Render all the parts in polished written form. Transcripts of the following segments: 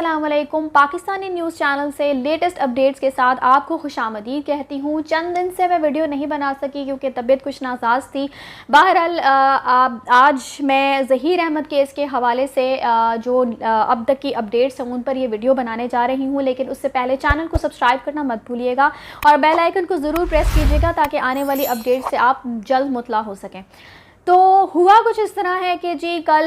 अस्सलाम वालेकुम। Pakistani news channel से लेटेस्ट अपडेट्स के साथ आपको खुशामदीद कहती हूँ। चंद दिन से मैं वीडियो नहीं बना सकी क्योंकि तबीयत कुछ नासाज थी। बहरहाल आज मैं ज़हीर अहमद केस के हवाले से जो अब तक की अपडेट्स हैं उन पर ये वीडियो बनाने जा रही हूँ, लेकिन उससे पहले चैनल को सब्सक्राइब करना मत भूलिएगा और बेल आइकन को ज़रूर प्रेस कीजिएगा ताकि आने वाली अपडेट से आप जल्द मुतला हो सकें। तो हुआ कुछ इस तरह है कि जी कल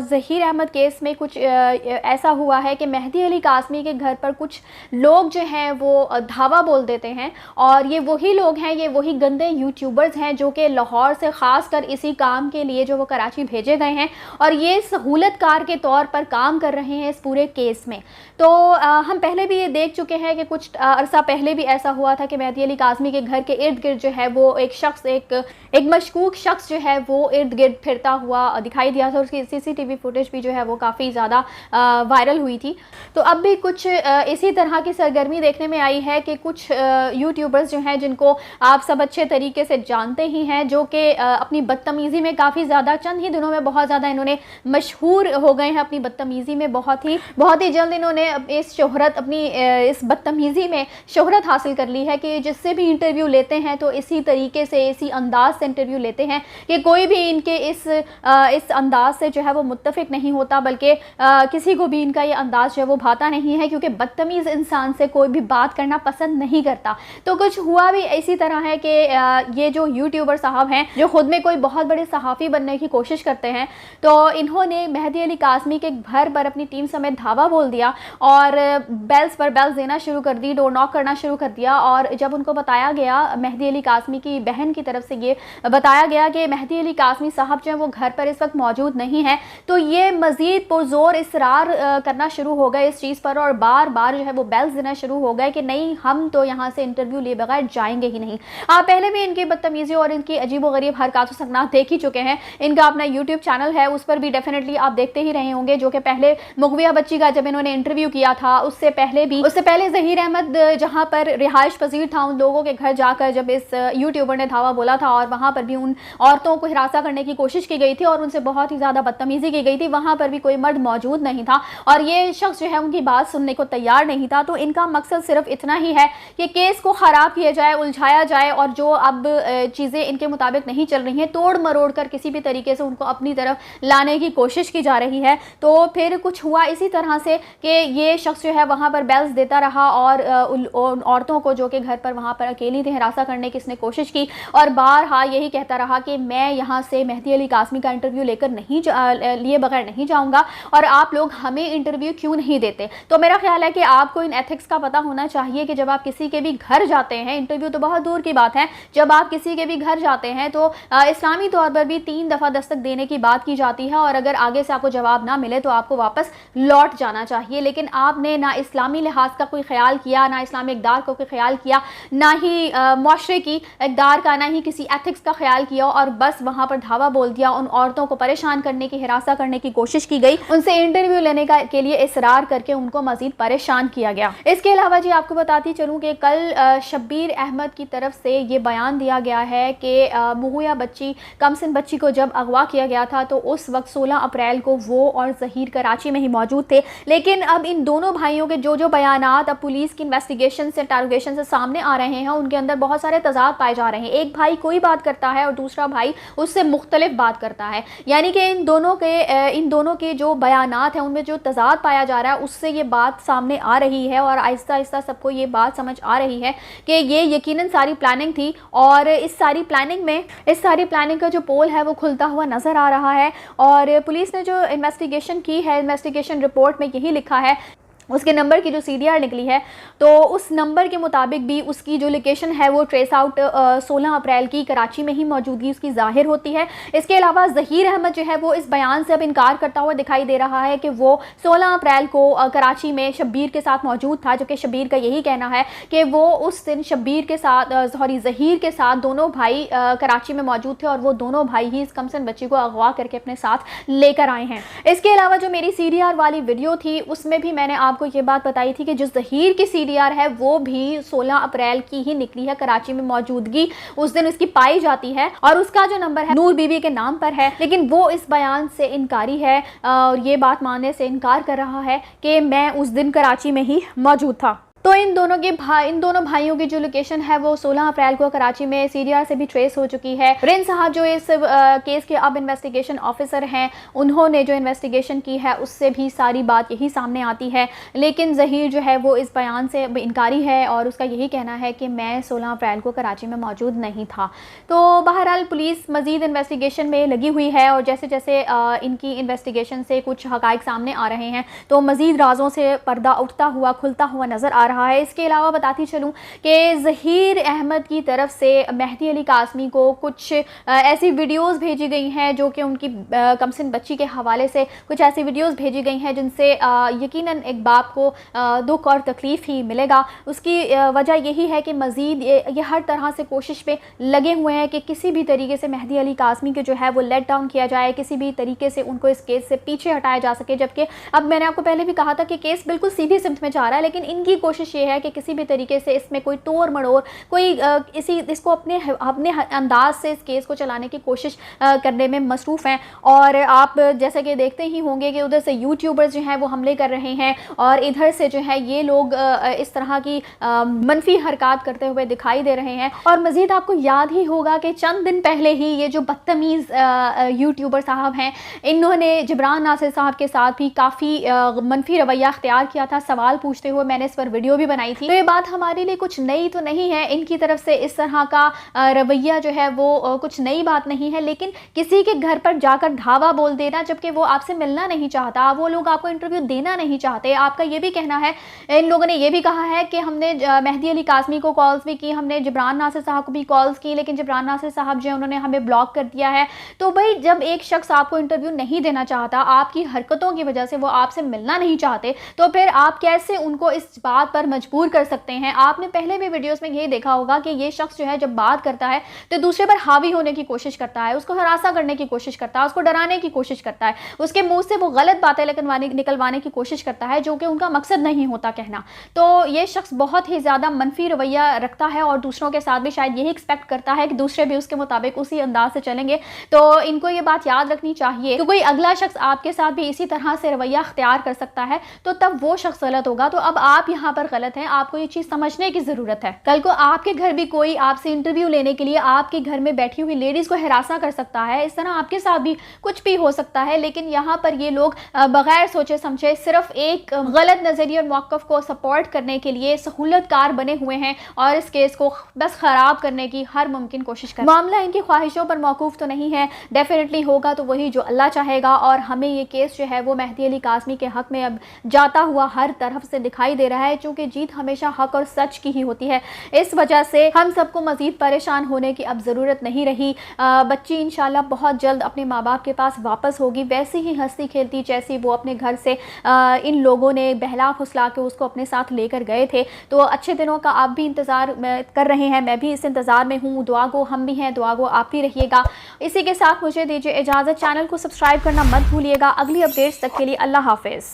ज़हीर अहमद केस में कुछ ऐसा हुआ है कि मेहदी अली कासमी के घर पर कुछ लोग जो हैं वो धावा बोल देते हैं, और ये वही लोग हैं, ये वही गंदे यूट्यूबर्स हैं जो कि लाहौर से ख़ास कर इसी काम के लिए जो वो कराची भेजे गए हैं और ये सहूलतकार के तौर पर काम कर रहे हैं इस पूरे केस में। तो हम पहले भी ये देख चुके हैं कि कुछ अरसा पहले भी ऐसा हुआ था कि मेहदी अली कासमी के घर के इर्द गिर्द जो है वो एक शख्स एक मशकूक शख्स जो है वो इर्द गिर्द फिरता हुआ दिखाई दिया था। उसकी सीसीटीवी फुटेज भी जो है वो काफ़ी ज़्यादा वायरल हुई थी। तो अब भी कुछ इसी तरह की सरगर्मी देखने में आई है कि कुछ यूट्यूबर्स जो हैं जिनको आप सब अच्छे तरीके से जानते ही हैं, जो कि अपनी बदतमीज़ी में काफ़ी ज़्यादा चंद ही दिनों में बहुत ज़्यादा इन्होंने मशहूर हो गए हैं अपनी बदतमीज़ी में। बहुत ही जल्द इन्होंने इस शोहरत अपनी इस बदतमीज़ी में शोहरत हासिल कर ली है कि जिससे भी इंटरव्यू लेते हैं तो इसी तरीके से इसी अंदाज से इंटरव्यू लेते हैं कि कोई भी इनके इस अंदाज से जो है वो मुत्तफिक नहीं होता, बल्कि किसी को भी इनका ये अंदाज जो है वो भाता नहीं है, क्योंकि बदतमीज़ इंसान से कोई भी बात करना पसंद नहीं करता। तो कुछ हुआ भी इसी तरह है कि ये जो यूट्यूबर साहब हैं जो ख़ुद में कोई बहुत बड़े सहाफ़ी बनने की कोशिश करते हैं, तो इन्होंने मेहदी अली कासमी के घर पर अपनी टीम समेत धावा बोल दिया और बेल्स पर बेल्स देना शुरू कर दी, डोर नॉक करना शुरू कर दिया। और जब उनको बताया गया, मेहदी अली कासमी की बहन की तरफ से ये बताया गया कि मेहदी अली कासमी साहब जो है वो घर पर इस वक्त मौजूद नहीं है, तो ये मज़ीद पुरज़ोर इसरार करना शुरू हो गए इस चीज़ पर और बार बार जो है वो बेल्स देना शुरू हो गए कि नहीं, हम तो यहाँ से इंटरव्यू लिए बगैर जाएंगे ही नहीं। आप पहले भी इनकी बदतमीज़ी और इनकी अजीबोगरीब हरकत सकनात देख ही चुके हैं। इनका अपना यूट्यूब चैनल है, उस पर भी डेफिनेटली आप देखते ही रहे होंगे, जो कि पहले मुगविया बच्ची का जब इन्होंने इंटरव्यू किया था उससे पहले ज़हीर अहमद जहाँ पर रिहाइश पजीर था उन लोगों के घर जाकर जब इस यूट्यूबर ने धावा बोला था और वहाँ पर भी उन औरतों को हिरासा करने की कोशिश की गई थी और उनसे बहुत ही ज़्यादा बदतमीज़ी की गई थी। वहाँ पर भी कोई मर्द मौजूद नहीं था और ये शख्स जो है उनकी बात सुनने को तैयार नहीं था। तो इनका मकसद सिर्फ इतना ही है कि केस को ख़राब किया जाए, उलझाया जाए और जो अब चीज़ें इनके मुताबिक नहीं चल रही हैं तोड़ मरोड़ कर किसी भी तरीके से उनको अपनी तरफ लाने की कोशिश की जा रही है। तो फिर कुछ हुआ इसी तरह से कि ये शख्स जो है वहाँ पर बेल्स देता रहा और उन औरतों को जो कि घर पर वहाँ पर अकेली थी हिरासा करने की इसने कोशिश की और बारहा यही कहता रहा कि मैं यहाँ से मेहदी अली कासमी का इंटरव्यू लेकर लिए बगैर नहीं जाऊँगा और आप लोग हमें इंटरव्यू क्यों नहीं देते। तो मेरा ख्याल है कि आपको इन एथिक्स का पता होना चाहिए कि जब आप किसी के भी घर जाते हैं, इंटरव्यू तो बहुत दूर की बात है, जब आप किसी के भी घर जाते हैं तो इस्लामी तौर पर भी 3 दफ़ा दस्तक देने की बात की जाती है और अगर आगे से आपको जवाब ना मिले तो आपको वापस लौट जाना चाहिए। लेकिन आपने ना इस्लामी लिहाज का कोई ख्याल किया, ना इस्लामी इक़दार का कोई ख्याल किया, ना ही माशरे की इक़दार का, ना ही किसी एथिक्स का ख्याल किया और बस वहाँ पर धावा बोल दिया। उन औरतों को परेशान करने की, हिरासा करने की कोशिश की गई, उनसे इंटरव्यू लेने के लिए इसरार करके उनको मज़ीद परेशान किया गया। इसके अलावा जी आपको बताती चलूँ कि कल शब्बीर अहमद की तरफ से ये बयान दिया गया है कि मुहैया बच्ची, कमसिन बच्ची को जब अगवा किया गया था तो उस वक्त 16 अप्रैल को वो और ज़हीर कराची में ही मौजूद थे। लेकिन अब इन दोनों भाइयों के जो बयानात अब पुलिस की इन्वेस्टिगेशन से, इंटरोगेशन से सामने आ रहे हैं, उनके अंदर बहुत सारे तजाद पाए जा रहे हैं। एक भाई कोई बात करता है और दूसरा भाई उससे मुख्तलिफ बात करता है, यानी कि इन दोनों के जो बयानात हैं उनमें जो तजाद पाया जा रहा है उससे ये बात सामने आ रही है और आहिस्ता आहिस्ता सबको ये बात समझ आ रही है कि ये यकीनन सारी प्लानिंग थी और इस सारी प्लानिंग का जो पोल है वो खुलता हुआ नज़र आ रहा है। और पुलिस ने जो इन्वेस्टिगेशन की है, इन्वेस्टिगेशन रिपोर्ट में यही लिखा है, उसके नंबर की जो CDR निकली है तो उस नंबर के मुताबिक भी उसकी जो लोकेशन है वो ट्रेस आउट 16 अप्रैल की कराची में ही मौजूदगी उसकी ज़ाहिर होती है। इसके अलावा ज़हीर अहमद जो है वो इस बयान से अब इनकार करता हुआ दिखाई दे रहा है कि वो 16 अप्रैल को कराची में शब्बीर के साथ मौजूद था, जो कि शब्बीर का यही कहना है कि वो उस दिन ज़हीर के साथ दोनों भाई कराची में मौजूद थे और वो दोनों भाई ही इस कमसिन बच्ची को अगवा करके अपने साथ लेकर आए हैं। इसके अलावा जो मेरी CDR वाली वीडियो थी उसमें भी मैंने आप آپ کو یہ بات بتائی تھی کہ جو ظہیر کی CDR ہے وہ بھی 16 اپریل کی ہی نکلی ہے، کراچی میں موجودگی اس دن اس کی پائی جاتی ہے اور اس کا جو نمبر ہے نور بی بی کے نام پر ہے، لیکن وہ اس بیان سے انکاری ہے اور یہ بات ماننے سے انکار کر رہا ہے کہ میں اس دن کراچی میں ہی موجود تھا۔ تو ان دونوں بھائیوں کی جو لوکیشن ہے وہ 16 اپریل کو کراچی میں CDR سے بھی ٹریس ہو چکی ہے۔ رند صاحب جو اس کیس کے اب انویسٹیگیشن آفیسر ہیں، انہوں نے جو انویسٹیگیشن کی ہے اس سے بھی ساری بات یہی سامنے آتی ہے، لیکن ظہیر جو ہے وہ اس بیان سے انکاری ہے اور اس کا یہی کہنا ہے کہ میں 16 اپریل کو کراچی میں موجود نہیں تھا۔ تو بہرحال پولیس مزید انویسٹیگیشن میں لگی ہوئی ہے اور جیسے جیسے ان کی انویسٹیگیشن سے کچھ حقائق سامنے آ رہے ہیں تو مزید رازوں سے پردہ اٹھتا ہوا کھلتا ہوا نظر آ رہا ہے۔ اس کے علاوہ بتاتی چلوں کہ ظہیر احمد کی طرف سے مہدی علی قاسمی کو کچھ ایسی ویڈیوز بھیجی گئی ہیں جو کہ ان کی کمسن بچی کے حوالے سے کچھ ایسی ویڈیوز بھیجی گئی ہیں جن سے یقیناً ایک باپ کو دکھ اور تکلیف ہی ملے گا۔ اس کی وجہ یہی ہے کہ مزید یہ ہر طرح سے کوشش پہ لگے ہوئے ہیں کہ کسی بھی طریقے سے مہدی علی قاسمی کے جو ہے وہ لیٹ ڈاؤن کیا جائے، کسی بھی طریقے سے ان کو اس کیس سے پیچھے ہٹایا جا سکے، جبکہ اب میں نے آپ کو پہلے بھی کہا تھا کہ کیس بالکل سیدھی سمت میں جا رہا ہے، لیکن ان کی کوشش یہ ہے کہ کسی بھی طریقے سے اس میں کوئی توڑ مڑوڑ، کوئی اس کو اپنے انداز سے اس کیس کو چلانے کی کوشش کرنے میں مصروف ہیں۔ اور آپ جیسا کہ دیکھتے ہی ہوں گے کہ ادھر سے یوٹیوبرز جو ہیں وہ حملے کر رہے ہیں اور ادھر سے جو ہے یہ لوگ اس طرح کی منفی حرکات کرتے ہوئے دکھائی دے رہے ہیں۔ اور مزید آپ کو یاد ہی ہوگا کہ چند دن پہلے ہی یہ جو بدتمیز یوٹیوبر صاحب ہیں، انہوں نے جبران ناصر صاحب کے ساتھ بھی کافی منفی رویہ اختیار کیا تھا، سوال پوچھتے ہوئے، میں نے اس پر ویڈیو بھی بنائی تھی۔ تو یہ بات ہمارے لیے کچھ نئی تو نہیں ہے، ان کی طرف سے اس طرح کا رویہ جو ہے وہ کچھ نئی بات نہیں ہے، لیکن کسی کے گھر پر جا کر دھاوا بول دینا جبکہ وہ آپ سے ملنا نہیں چاہتا، وہ لوگ آپ کو انٹرویو دینا نہیں چاہتے۔ آپ کا یہ بھی کہنا ہے، ان لوگوں نے یہ بھی کہا ہے کہ ہم نے مہدی علی قاسمی کو کالز بھی کی، ہم نے جبران ناصر صاحب کو بھی کالز کی، لیکن جبران ناصر صاحب جو ہے انہوں نے ہمیں بلاک کر دیا ہے۔ تو بھائی جب ایک شخص آپ کو انٹرویو نہیں دینا چاہتا، آپ کی حرکتوں کی وجہ سے وہ آپ سے ملنا نہیں چاہتے، تو پھر آپ کیسے ان کو اس بات پر مجبور کر سکتے ہیں؟ آپ نے پہلے بھی ویڈیوز میں یہ دیکھا ہوگا کہ یہ شخص جو ہے جب بات کرتا ہے تو دوسرے پر حاوی ہونے کی کوشش کرتا ہے، اس کو ہراساں کرنے کی کوشش کرتا ہے، اس کو ڈرانے کی کوشش کرتا ہے، اس کے منہ سے وہ غلط باتیں نکلوانے کی کوشش کرتا ہے جو کہ ان کا مقصد نہیں ہوتا کہنا۔ تو یہ شخص بہت ہی زیادہ منفی رویہ رکھتا ہے اور دوسروں کے ساتھ بھی شاید یہی ایکسپیکٹ کرتا ہے کہ دوسرے بھی اس کے مطابق اسی انداز سے چلیں گے۔ تو ان کو یہ بات یاد رکھنی چاہیے کہ کوئی اگلا شخص آپ کے ساتھ بھی اسی طرح سے رویہ اختیار کر سکتا ہے تو تب وہ شخص غلط ہوگا۔ تو اب آپ یہاں پر غلط ہیں، آپ کو یہ چیز سمجھنے کی ضرورت ہے۔ کل کو آپ کے گھر بھی کوئی آپ سے انٹرویو لینے کے لیے آپ کے گھر میں بیٹھی ہوئی لیڈیز کو ہراساں کر سکتا ہے، اس طرح آپ کے ساتھ بھی کچھ بھی ہو سکتا ہے، لیکن یہاں پر یہ لوگ بغیر سوچے سمجھے صرف ایک غلط نظریے اور موقف کو سپورٹ کرنے کے لیے سہولت کار بنے ہوئے ہیں اور اس کیس کو بس خراب کرنے کی ہر ممکن کوشش کریں۔ معاملہ ان کی خواہشوں پر موقوف تو نہیں ہے، ڈیفینیٹلی ہوگا تو وہی جو اللہ چاہے گا، اور ہمیں یہ کیس جو ہے وہ مہدی علی قاسمی کے حق میں اب جاتا ہوا ہر طرف سے دکھائی دے رہا ہے، چونکہ جیت ہمیشہ حق اور سچ کی ہی ہوتی ہے۔ اس وجہ سے ہم سب کو مزید پریشان ہونے کی اب ضرورت نہیں رہی۔ بچی انشاءاللہ بہت جلد اپنے ماں باپ کے پاس واپس ہوگی، ویسے ہی ہنستی کھیلتی جیسی وہ اپنے گھر سے ان لوگوں نے بہلا پھسلا کے اس کو اپنے ساتھ لے کر گئے تھے۔ تو اچھے دنوں کا آپ بھی انتظار کر رہے ہیں، میں بھی اس انتظار میں ہوں، دعا گو ہم بھی ہیں، دعا گو آپ بھی رہیے گا۔ اسی کے ساتھ مجھے دیجیے اجازت، چینل کو سبسکرائب کرنا مت بھولیے گا۔ اگلی اپڈیٹس تک کے لیے اللہ حافظ۔